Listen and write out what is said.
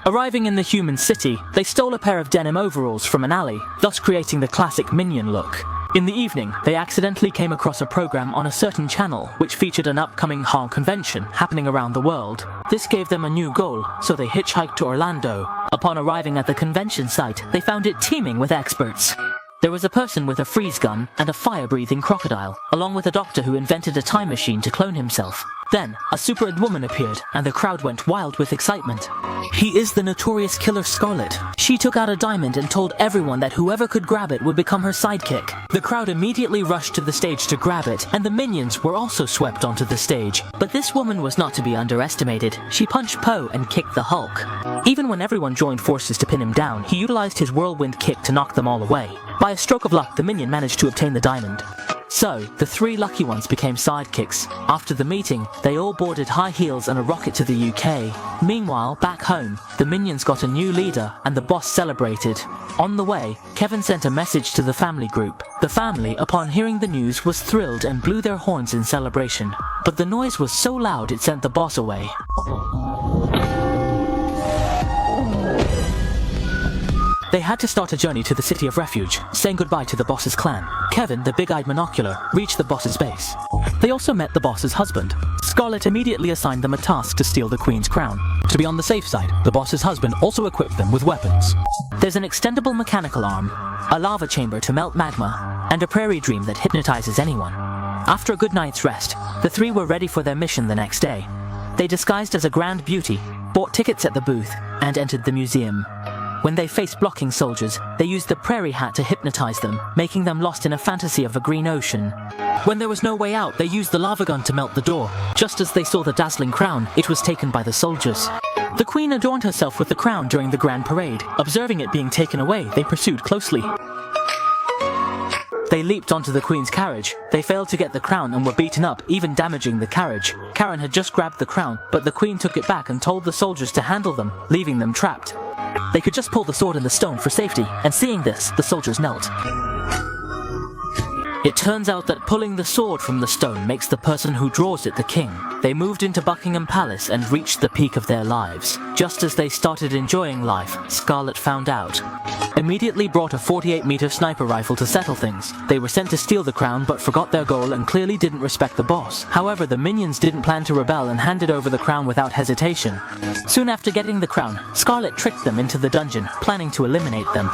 Arriving in the human city, they stole a pair of denim overalls from an alley, thus creating the classic minion look. In the evening, they accidentally came across a program on a certain channel which featured an upcoming HAL convention happening around the world. This gave them a new goal, so they hitchhiked to Orlando. Upon arriving at the convention site, they found it teeming with experts. There was a person with a freeze gun and a fire-breathing crocodile, along with a doctor who invented a time machine to clone himself. Then, a super woman appeared, and the crowd went wild with excitement. He is the notorious killer Scarlet. She took out a diamond and told everyone that whoever could grab it would become her sidekick. The crowd immediately rushed to the stage to grab it, and the minions were also swept onto the stage. But this woman was not to be underestimated. She punched Poe and kicked the Hulk. Even when everyone joined forces to pin him down, he utilized his whirlwind kick to knock them all away. By a stroke of luck, the minion managed to obtain the diamond. So, the three lucky ones became sidekicks. After the meeting, they all boarded high heels and a rocket to the UK. Meanwhile, back home, the minions got a new leader and the boss celebrated. On the way, Kevin sent a message to the family group. The family, upon hearing the news, was thrilled and blew their horns in celebration. But the noise was so loud it sent the boss away. They had to start a journey to the City of Refuge, saying goodbye to the boss's clan. Kevin, the big-eyed monocular, reached the boss's base. They also met the boss's husband. Scarlet immediately assigned them a task to steal the Queen's crown. To be on the safe side, the boss's husband also equipped them with weapons. There's an extendable mechanical arm, a lava chamber to melt magma, and a prairie dream that hypnotizes anyone. After a good night's rest, the three were ready for their mission the next day. They disguised as a grand beauty, bought tickets at the booth, and entered the museum. When they faced blocking soldiers, they used the prairie hat to hypnotize them, making them lost in a fantasy of a green ocean. When there was no way out, they used the lava gun to melt the door. Just as they saw the dazzling crown, it was taken by the soldiers. The Queen adorned herself with the crown during the grand parade. Observing it being taken away, they pursued closely. They leaped onto the Queen's carriage. They failed to get the crown and were beaten up, even damaging the carriage. Karen had just grabbed the crown, but the Queen took it back and told the soldiers to handle them, leaving them trapped. They could just pull the sword and the stone for safety, and seeing this, the soldiers knelt. It turns out that pulling the sword from the stone makes the person who draws it the king. They moved into Buckingham Palace and reached the peak of their lives. Just as they started enjoying life, Scarlet found out. Immediately brought a 48-meter sniper rifle to settle things. They were sent to steal the crown but forgot their goal and clearly didn't respect the boss. However, the minions didn't plan to rebel and handed over the crown without hesitation. Soon after getting the crown, Scarlet tricked them into the dungeon, planning to eliminate them.